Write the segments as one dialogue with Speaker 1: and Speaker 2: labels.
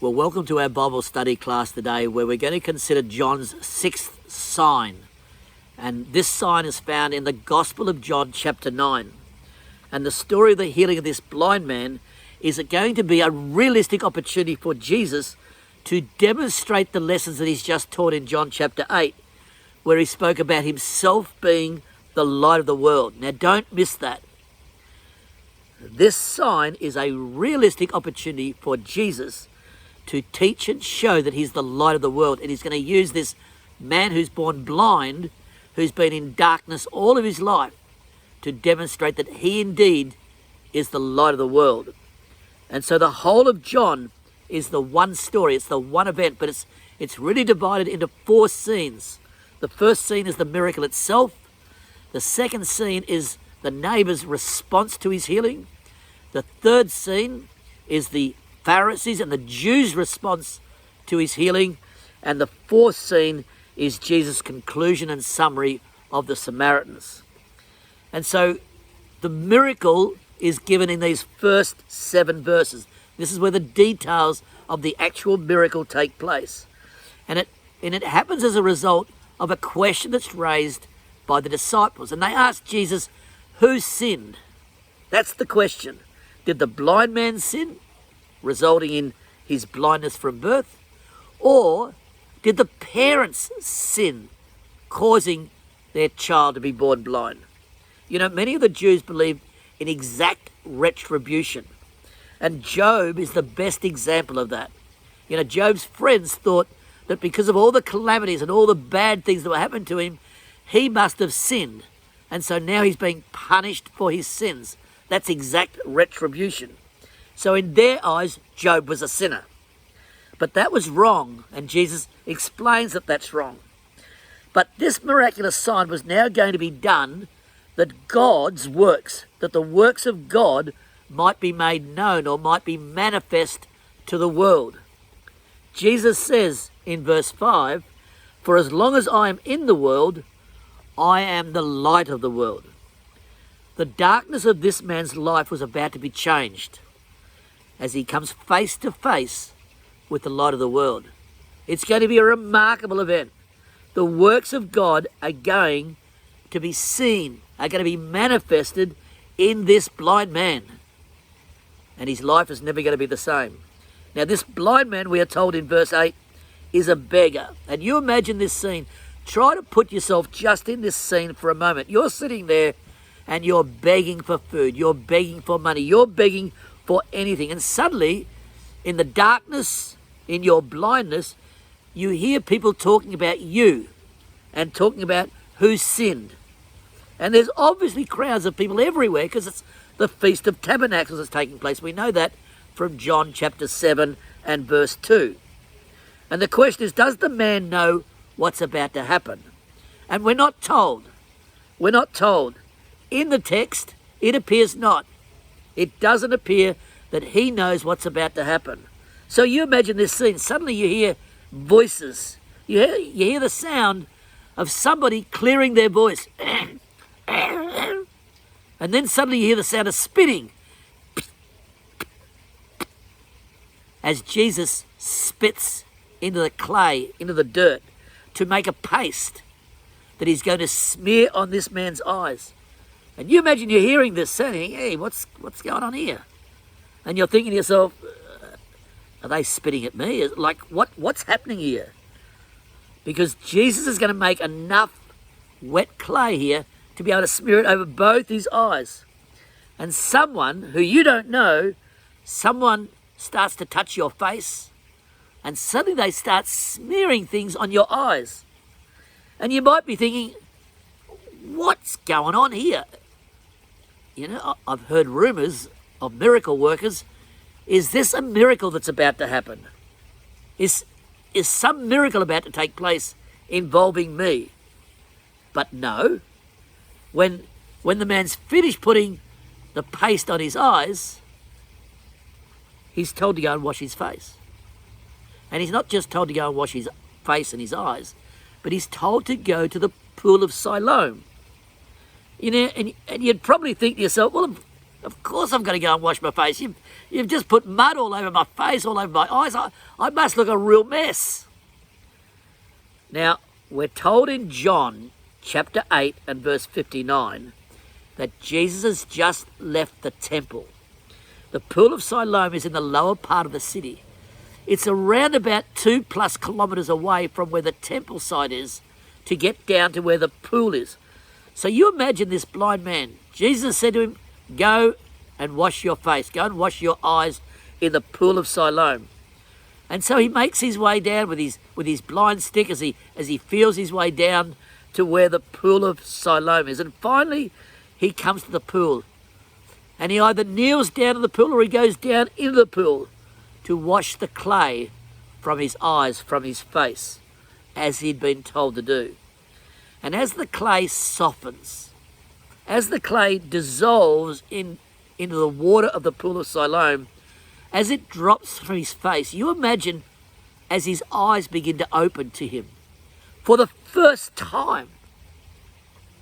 Speaker 1: Well, welcome to our Bible study class today, where we're going to consider John's sixth sign. And this sign is found in the Gospel of John chapter 9. And the story of the healing of this blind man is going to be a realistic opportunity for Jesus to demonstrate the lessons that he's just taught in John chapter 8, where he spoke about himself being the light of the world. Now, don't miss that. This sign is a realistic opportunity for Jesus to teach and show that he's the light of the world. And he's going to use this man who's born blind, who's been in darkness all of his life, to demonstrate that he indeed is the light of the world. And so the whole of John is the one story, it's the one event, but it's really divided into four scenes. The first scene is the miracle itself. The second scene is the neighbour's response to his healing. The third scene is the Pharisees and the Jews' response to his healing. And the fourth scene is Jesus' conclusion and summary of the Samaritans. And so the miracle is given in these first 7 verses. This is where the details of the actual miracle take place. And it happens as a result of a question that's raised by the disciples. And they ask Jesus, who sinned? That's the question. Did the blind man sin, resulting in his blindness from birth? Or did the parents sin, causing their child to be born blind? You know, many of the Jews believed in exact retribution. And Job is the best example of that. You know, Job's friends thought that because of all the calamities and all the bad things that were happening to him, he must have sinned. And so now he's being punished for his sins. That's exact retribution. So in their eyes, Job was a sinner. But that was wrong, and Jesus explains that that's wrong. But this miraculous sign was now going to be done that God's works, that the works of God might be made known or might be manifest to the world. Jesus says in verse 5, "For as long as I am in the world, I am the light of the world." The darkness of this man's life was about to be changed as he comes face to face with the light of the world. It's going to be a remarkable event. The works of God are going to be seen, are going to be manifested in this blind man. And his life is never going to be the same. Now, this blind man, we are told in verse 8, is a beggar. And you imagine this scene. Try to put yourself just in this scene for a moment. You're sitting there and you're begging for food. You're begging for money. You're begging for anything. And suddenly, in the darkness, in your blindness, you hear people talking about you and talking about who sinned. And there's obviously crowds of people everywhere because it's the Feast of Tabernacles that's taking place. We know that from John chapter 7 and verse 2. And the question is, does the man know what's about to happen? And we're not told. We're not told. In the text, it appears not. It doesn't appear that he knows what's about to happen. So you imagine this scene. Suddenly you hear voices. You hear the sound of somebody clearing their voice. And then suddenly you hear the sound of spitting. As Jesus spits into the clay, into the dirt, to make a paste that he's going to smear on this man's eyes. And you imagine you're hearing this, saying, hey, what's going on here? And you're thinking to yourself, are they spitting at me? Like, what's happening here? Because Jesus is going to make enough wet clay here to be able to smear it over both his eyes. And someone who you don't know, someone starts to touch your face, and suddenly they start smearing things on your eyes. And you might be thinking, what's going on here? You know, I've heard rumours of miracle workers. Is this a miracle that's about to happen? Is some miracle about to take place involving me? But no. When the man's finished putting the paste on his eyes, he's told to go and wash his face. And he's not just told to go and wash his face and his eyes, but he's told to go to the pool of Siloam. You know, and you'd probably think to yourself, well, Of course I've got to go and wash my face. You've just put mud all over my face, all over my eyes. I must look a real mess. Now, we're told in John chapter 8 and verse 59 that Jesus has just left the temple. The pool of Siloam is in the lower part of the city. It's around about 2+ kilometres away from where the temple site is to get down to where the pool is. So you imagine this blind man. Jesus said to him, go and wash your face. Go and wash your eyes in the pool of Siloam. And so he makes his way down with his blind stick as he feels his way down to where the pool of Siloam is. And finally, he comes to the pool. And he either kneels down in the pool or he goes down into the pool to wash the clay from his eyes, from his face, as he'd been told to do. And as the clay softens, as the clay dissolves into the water of the pool of Siloam, as it drops from his face, you imagine as his eyes begin to open to him for the first time.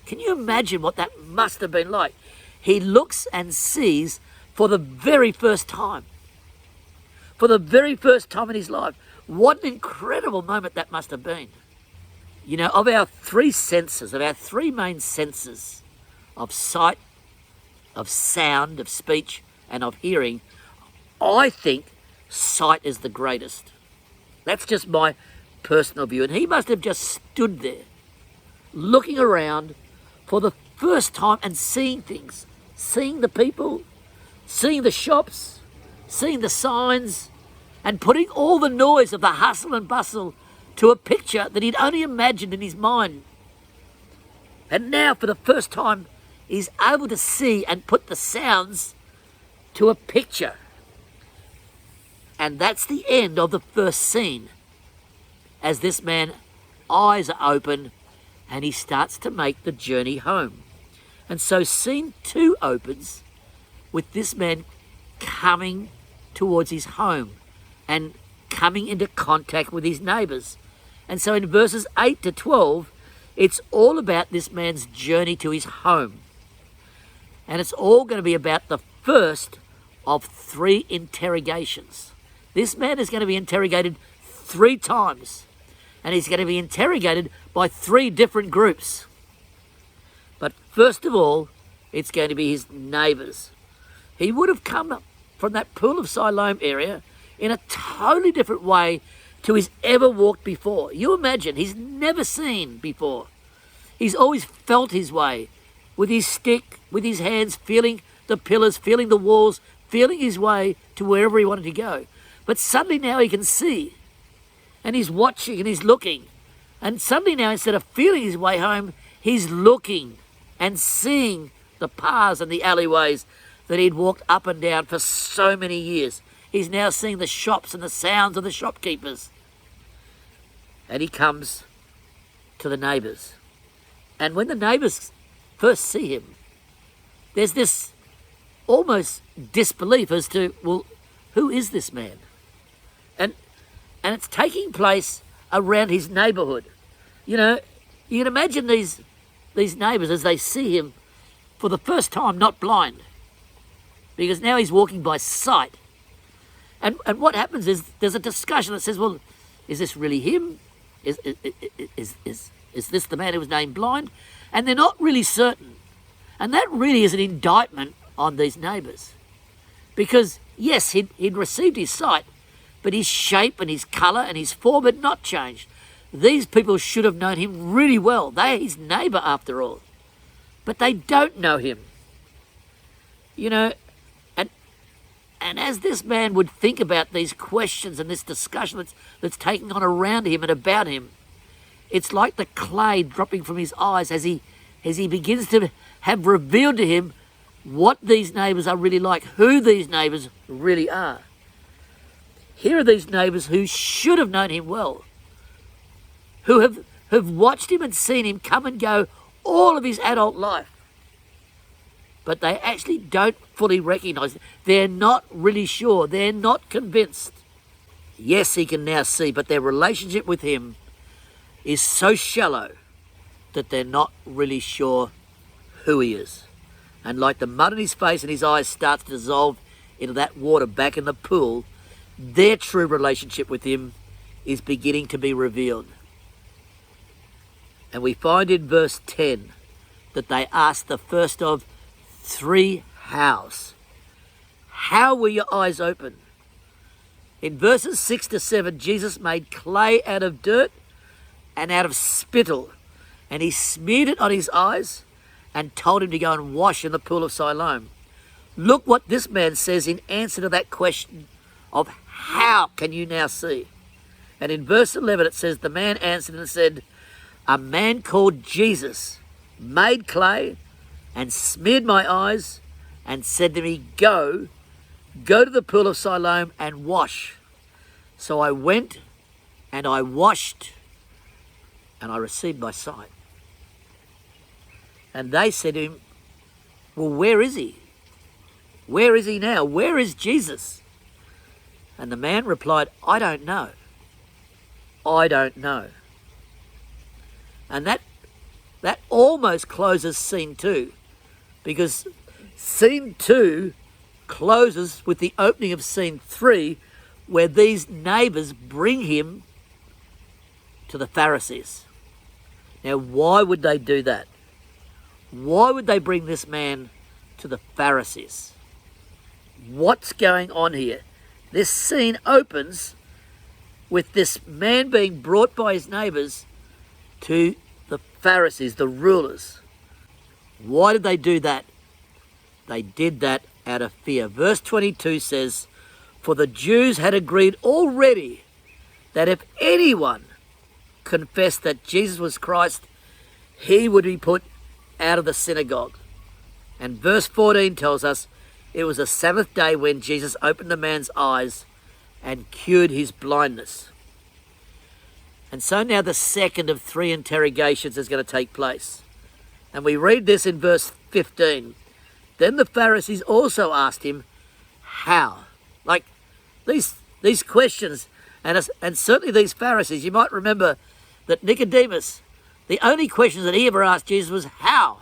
Speaker 1: Can you imagine what that must have been like? He looks and sees for the very first time. For the very first time in his life. What an incredible moment that must have been. You know, of our three senses, of our three main senses, of sight, of sound, of speech, and of hearing, I think sight is the greatest. That's just my personal view. And he must have just stood there, looking around for the first time and seeing things, seeing the people, seeing the shops, seeing the signs, and putting all the noise of the hustle and bustle to a picture that he'd only imagined in his mind. And now, for the first time, he's able to see and put the sounds to a picture. And that's the end of the first scene, as this man's eyes are open and he starts to make the journey home. And so scene 2 opens with this man coming towards his home and coming into contact with his neighbours. And so in verses 8 to 12, it's all about this man's journey to his home. And it's all going to be about the first of 3 interrogations. This man is going to be interrogated 3 times. And he's going to be interrogated by 3 different groups. But first of all, it's going to be his neighbours. He would have come from that pool of Siloam area in a totally different way to his ever walked before. You imagine, he's never seen before. He's always felt his way with his stick, with his hands, feeling the pillars, feeling the walls, feeling his way to wherever he wanted to go. But suddenly now he can see, and he's watching and he's looking. And suddenly now, instead of feeling his way home, he's looking and seeing the paths and the alleyways that he'd walked up and down for so many years. He's now seeing the shops and the sounds of the shopkeepers. And he comes to the neighbours. And when the neighbours first see him, there's this almost disbelief as to, well, who is this man? And it's taking place around his neighbourhood. You know, you can imagine these neighbours as they see him for the first time, not blind, because now he's walking by sight. And what happens is there's a discussion that says, well, is this really him? Is this the man who was named blind? And they're not really certain. And that really is an indictment on these neighbours. Because, yes, he'd received his sight, but his shape and his colour and his form had not changed. These people should have known him really well. They're his neighbour after all. But they don't know him. You know, and as this man would think about these questions and this discussion that's taking on around him and about him, it's like the clay dropping from his eyes as he begins to have revealed to him what these neighbours are really like, who these neighbours really are. Here are these neighbours who should have known him well, who have watched him and seen him come and go all of his adult life. But they actually don't fully recognise it. They're not really sure. They're not convinced. Yes, he can now see, but their relationship with him is so shallow that they're not really sure who he is. And like the mud in his face and his eyes starts to dissolve into that water back in the pool, their true relationship with him is beginning to be revealed. And we find in verse 10 that they asked the first of 3 hows. How were your eyes open? In verses 6 to 7, Jesus made clay out of dirt and out of spittle, and he smeared it on his eyes and told him to go and wash in the pool of Siloam. Look what this man says in answer to that question of how can you now see? And in verse 11 it says, the man answered and said, a man called Jesus made clay and smeared my eyes and said to me, go to the pool of Siloam and wash. So I went and I washed and I received my sight. And they said to him, well, where is he? Where is he now? Where is Jesus? And the man replied, I don't know. I don't know. And that almost closes scene 2, because scene 2 closes with the opening of scene 3, where these neighbours bring him to the Pharisees. Now, why would they do that? Why would they bring this man to the Pharisees? What's going on here? This scene opens with this man being brought by his neighbours to the Pharisees, the rulers. Why did they do that? They did that out of fear. Verse 22 says, for the Jews had agreed already that if anyone confessed that Jesus was Christ, he would be put out of the synagogue. And verse 14 tells us it was the Sabbath day when Jesus opened the man's eyes and cured his blindness. And so now the second of 3 interrogations is going to take place. And we read this in verse 15. Then the Pharisees also asked him, how? Like these questions, and certainly these Pharisees, you might remember that Nicodemus, the only questions that he ever asked Jesus was how?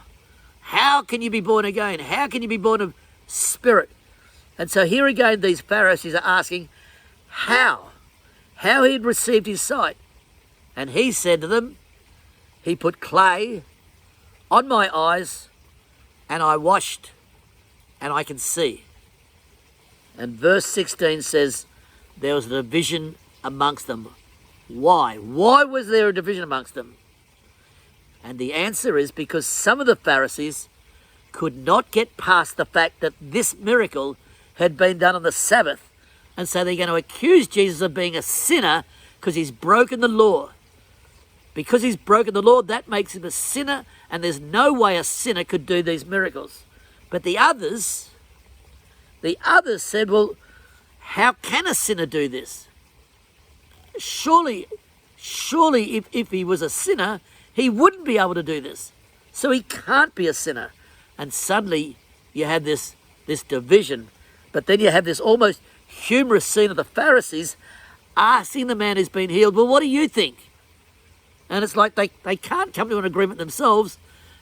Speaker 1: How can you be born again? How can you be born of spirit? And so here again these Pharisees are asking how he had received his sight. And he said to them, he put clay on my eyes and I washed and I can see. And verse 16 says there was a division amongst them. Why? Why was there a division amongst them? And the answer is because some of the Pharisees could not get past the fact that this miracle had been done on the Sabbath. And so they're going to accuse Jesus of being a sinner because he's broken the law. Because he's broken the law, that makes him a sinner, and there's no way a sinner could do these miracles. But the others said, well, how can a sinner do this? Surely if he was a sinner, he wouldn't be able to do this. So he can't be a sinner. And suddenly you have this division. But then you have this almost humorous scene of the Pharisees asking the man who's been healed, well, what do you think? And it's like they can't come to an agreement themselves.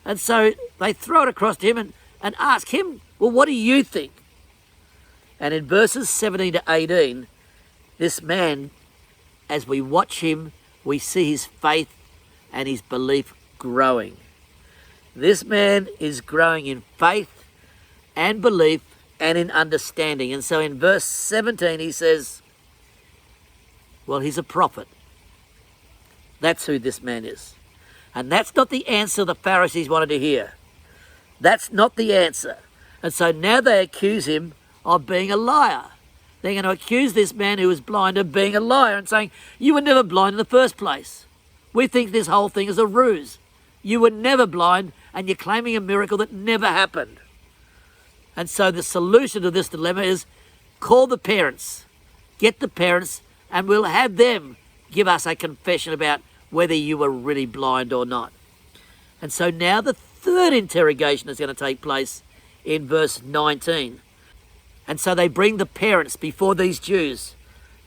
Speaker 1: And so they throw it across to him and ask him, well, what do you think? And in verses 17 to 18, this man, as we watch him, we see his faith and his belief growing. This man is growing in faith and belief and in understanding. And so in verse 17 he says, well, he's a prophet. That's who this man is. And that's not the answer the Pharisees wanted to hear. That's not the answer. And so now they accuse him of being a liar. They're going to accuse this man who was blind of being a liar and saying, you were never blind in the first place. We think this whole thing is a ruse. You were never blind and you're claiming a miracle that never happened. And so the solution to this dilemma is call the parents, get the parents, and we'll have them give us a confession about whether you were really blind or not. And so now the third interrogation is going to take place in verse 19. And so they bring the parents before these Jews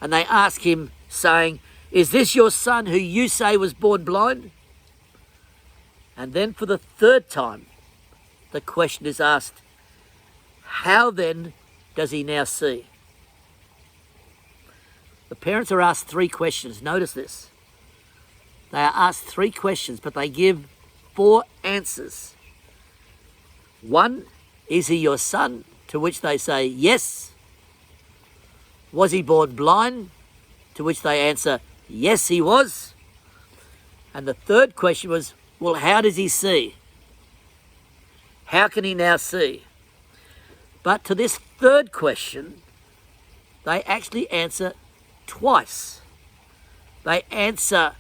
Speaker 1: and they ask him, saying, is this your son who you say was born blind? And then for the third time, the question is asked, how then does he now see? The parents are asked 3 questions. Notice this. They are asked 3 questions, but they give 4 answers. 1, is he your son? To which they say, yes. Was he born blind? To which they answer, yes, he was. And the 3rd question was, well, how does he see? How can he now see? But to this 3rd question, they actually answer twice. They answer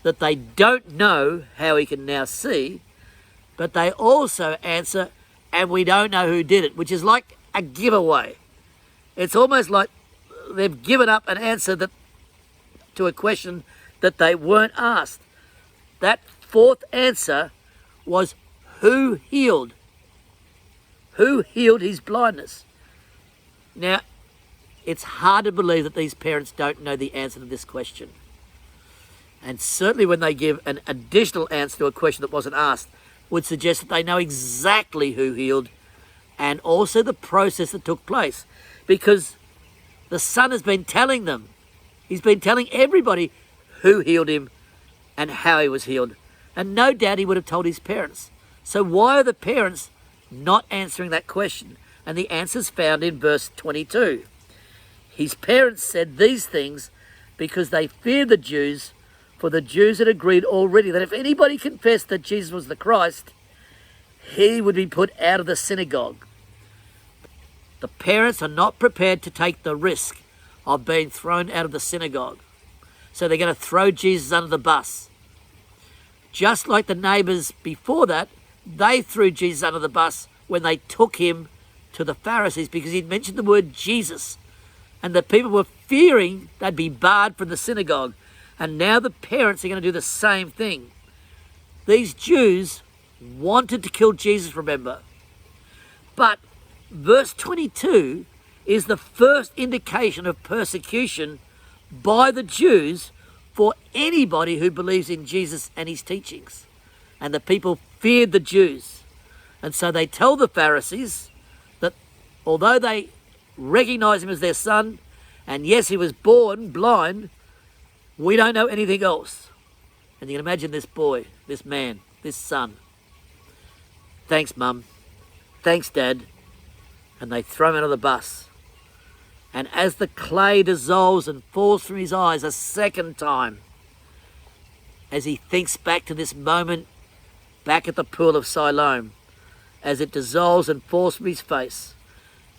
Speaker 1: that they don't know how he can now see, but they also answer, and we don't know who did it, which is like a giveaway. It's almost like they've given up an answer to a question that they weren't asked. That 4th answer was, who healed? Who healed his blindness? Now, it's hard to believe that these parents don't know the answer to this question. And certainly when they give an additional answer to a question that wasn't asked, would suggest that they know exactly who healed and also the process that took place. Because the son has been telling them, he's been telling everybody who healed him and how he was healed. And no doubt he would have told his parents. So why are the parents not answering that question? And the answer's found in verse 22. His parents said these things because they feared the Jews, for the Jews had agreed already that if anybody confessed that Jesus was the Christ, he would be put out of the synagogue. The parents are not prepared to take the risk of being thrown out of the synagogue. So they're going to throw Jesus under the bus. Just like the neighbours before that, they threw Jesus under the bus when they took him to the Pharisees because he'd mentioned the word Jesus. And the people were fearing they'd be barred from the synagogue. And now the parents are going to do the same thing. These Jews wanted to kill Jesus, remember. But verse 22 is the first indication of persecution by the Jews for anybody who believes in Jesus and his teachings. And the people feared the Jews. And so they tell the Pharisees that although they recognize him as their son, and yes, he was born blind, we don't know anything else. And you can imagine this boy, this man, this son. Thanks, Mum. Thanks, Dad. And they throw him out of the bus. And as the clay dissolves and falls from his eyes a second time, as he thinks back to this moment back at the pool of Siloam, as it dissolves and falls from his face,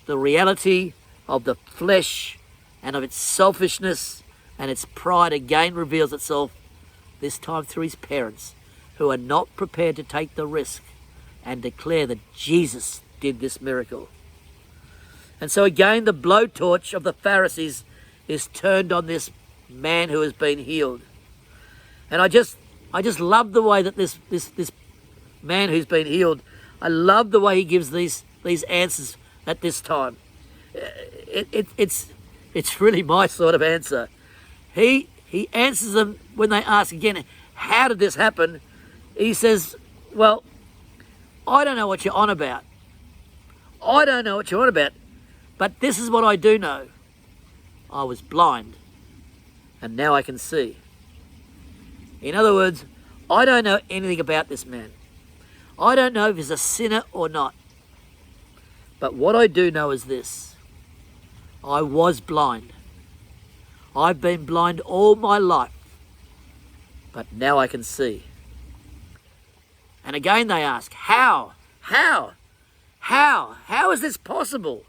Speaker 1: the reality of the flesh and of its selfishness and its pride again reveals itself, this time through his parents, who are not prepared to take the risk and declare that Jesus did this miracle. And so again, the blowtorch of the Pharisees is turned on this man who has been healed. And I just love the way that this man who's been healed, I love the way he gives these answers at this time. It's really my sort of answer. He answers them when they ask again, how did this happen? He says, well, I don't know what you're on about. I don't know what you're on about. But this is what I do know. I was blind, and now I can see. In other words, I don't know anything about this man. I don't know if he's a sinner or not. But what I do know is this. I was blind. I've been blind all my life. But now I can see. And again they ask, how? How? How? How is this possible?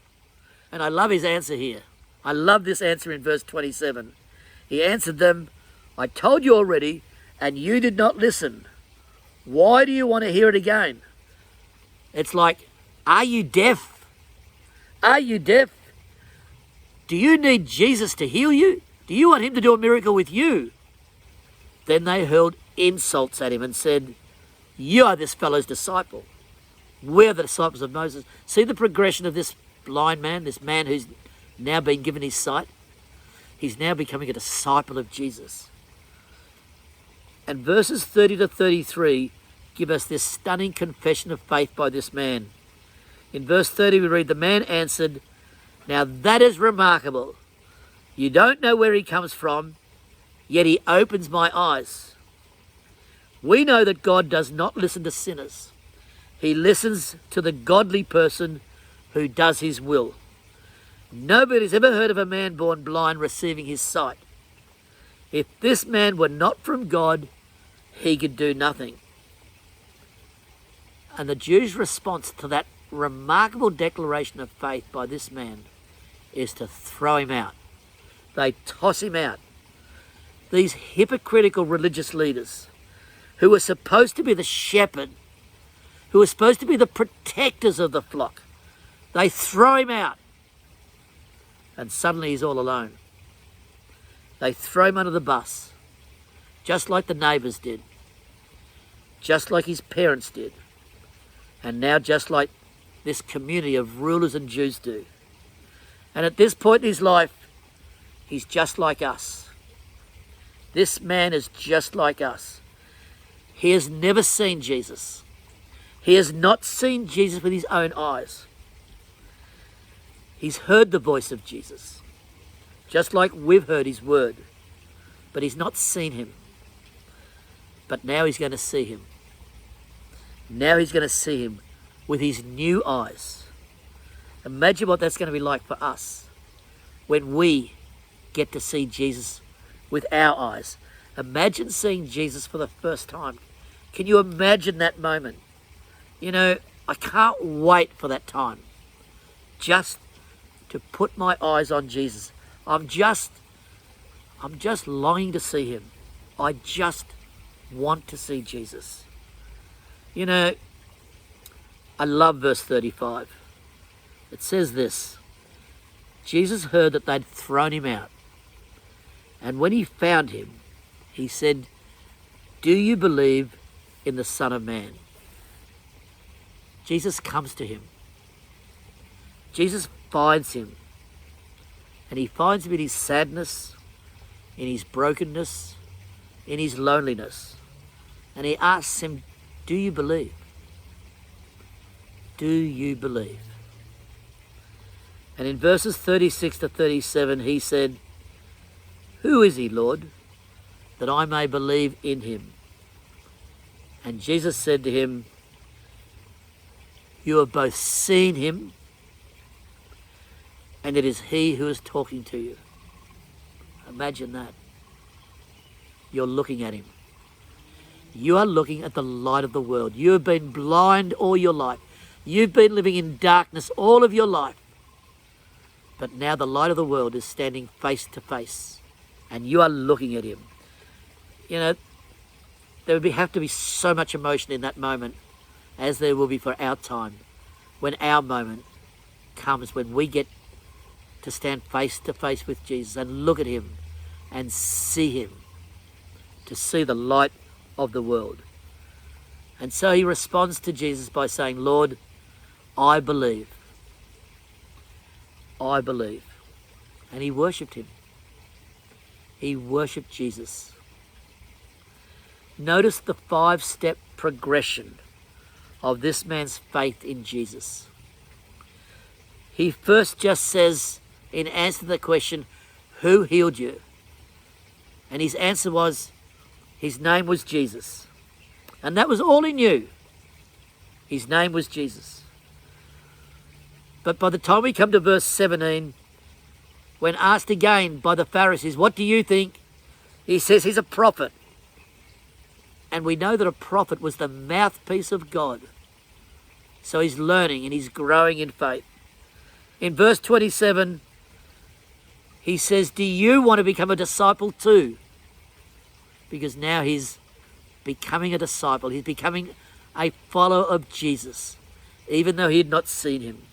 Speaker 1: And I love his answer here. I love this answer in verse 27. He answered them, I told you already, and you did not listen. Why do you want to hear it again? It's like, are you deaf? Are you deaf? Do you need Jesus to heal you? Do you want him to do a miracle with you? Then they hurled insults at him and said, you are this fellow's disciple. We're the disciples of Moses. See the progression of this blind man, this man who's now been given his sight? He's now becoming a disciple of Jesus. And verses 30 to 33 give us this stunning confession of faith by this man. In verse 30 we read, the man answered, now that is remarkable. You don't know where he comes from, yet he opens my eyes. We know that God does not listen to sinners. He listens to the godly person who does his will. Nobody's ever heard of a man born blind receiving his sight. If this man were not from God, he could do nothing. And the Jews' response to that remarkable declaration of faith by this man is to throw him out. They toss him out. These hypocritical religious leaders who were supposed to be the shepherd, who were supposed to be the protectors of the flock, they throw him out. And suddenly he's all alone. They throw him under the bus, just like the neighbours did, just like his parents did, and now just like this community of rulers and Jews do. And at this point in his life, he's just like us. This man is just like us. He has never seen Jesus. He has not seen Jesus with his own eyes. He's heard the voice of Jesus, just like we've heard his word, but he's not seen him. But now he's going to see him. Now he's going to see him with his new eyes. Imagine what that's going to be like for us when we get to see Jesus with our eyes. Imagine seeing Jesus for the first time. Can you imagine that moment? You know, I can't wait for that time. Just to put my eyes on Jesus. I'm just longing to see him. I just want to see Jesus. You know, I love verse 35. It says this, Jesus heard that they'd thrown him out. And when he found him, he said, do you believe in the Son of Man? Jesus comes to him. Jesus finds him. And he finds him in his sadness, in his brokenness, in his loneliness. And he asks him, do you believe? Do you believe? And in verses 36 to 37, he said, who is he, Lord, that I may believe in him? And Jesus said to him, you have both seen him, and it is he who is talking to you. Imagine that. You're looking at him. You are looking at the light of the world. You have been blind all your life. You've been living in darkness all of your life. But now the light of the world is standing face to face, and you are looking at him. You know, there would have to be so much emotion in that moment, as there will be for our time, when our moment comes, when we get to stand face to face with Jesus and look at him and see him, to see the light of the world. And so he responds to Jesus by saying, Lord, I believe. I believe. And he worshipped him. He worshipped Jesus. Notice the 5-step progression of this man's faith in Jesus. He first just says, in answer to the question, who healed you? And his answer was, his name was Jesus. And that was all he knew. His name was Jesus. But by the time we come to verse 17, when asked again by the Pharisees, what do you think? He says he's a prophet. And we know that a prophet was the mouthpiece of God. So he's learning and he's growing in faith. In verse 27, he says, do you want to become a disciple too? Because now he's becoming a disciple. He's becoming a follower of Jesus, even though he had not seen him.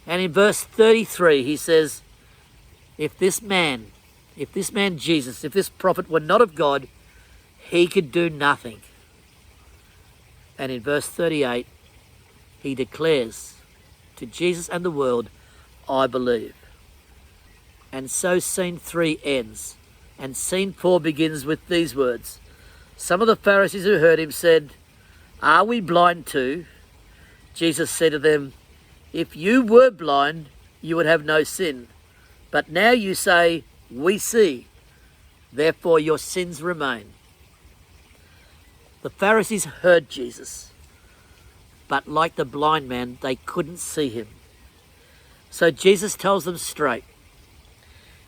Speaker 1: And in verse 33, he says, if this man Jesus, if this prophet were not of God, he could do nothing. And in verse 38, he declares to Jesus and the world, I believe. And so scene 3 ends. And scene 4 begins with these words. Some of the Pharisees who heard him said, "Are we blind too?" Jesus said to them, "If you were blind, you would have no sin. But now you say, 'We see,' therefore your sins remain." The Pharisees heard Jesus, but like the blind man, they couldn't see him. So Jesus tells them straight,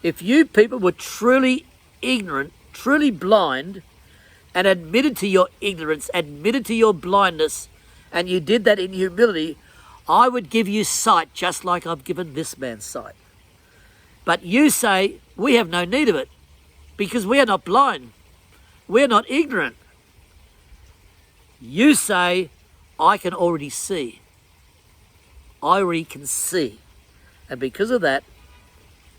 Speaker 1: if you people were truly ignorant, truly blind, and admitted to your ignorance, admitted to your blindness, and you did that in humility, I would give you sight just like I've given this man sight. But you say, we have no need of it because we are not blind. We're not ignorant. You say, I can already see. I already can see. And because of that,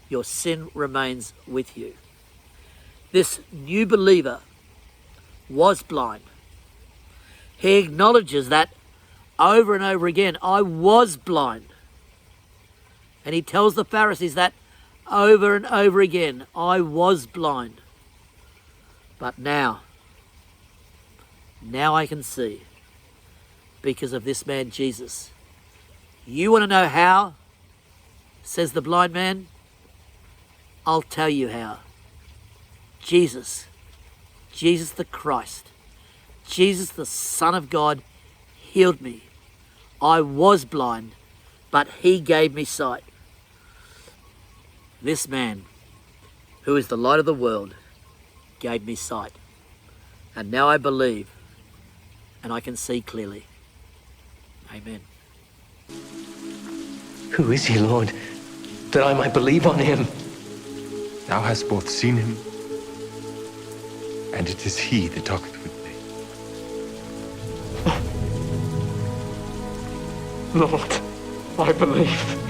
Speaker 1: your sin remains with you. This new believer was blind. He acknowledges that over and over again, I was blind. And he tells the Pharisees that over and over again, I was blind. But now I can see because of this man Jesus. You want to know how? Says the blind man. I'll tell you how. Jesus the Christ, Jesus the Son of God healed me. I was blind, but he gave me sight. This man, who is the light of the world, gave me sight. And now I believe, and I can see clearly. Amen.
Speaker 2: Who is he, Lord, that I might believe on him?
Speaker 3: Thou hast both seen him, and it is he that talketh with thee.
Speaker 2: Lord, I believe.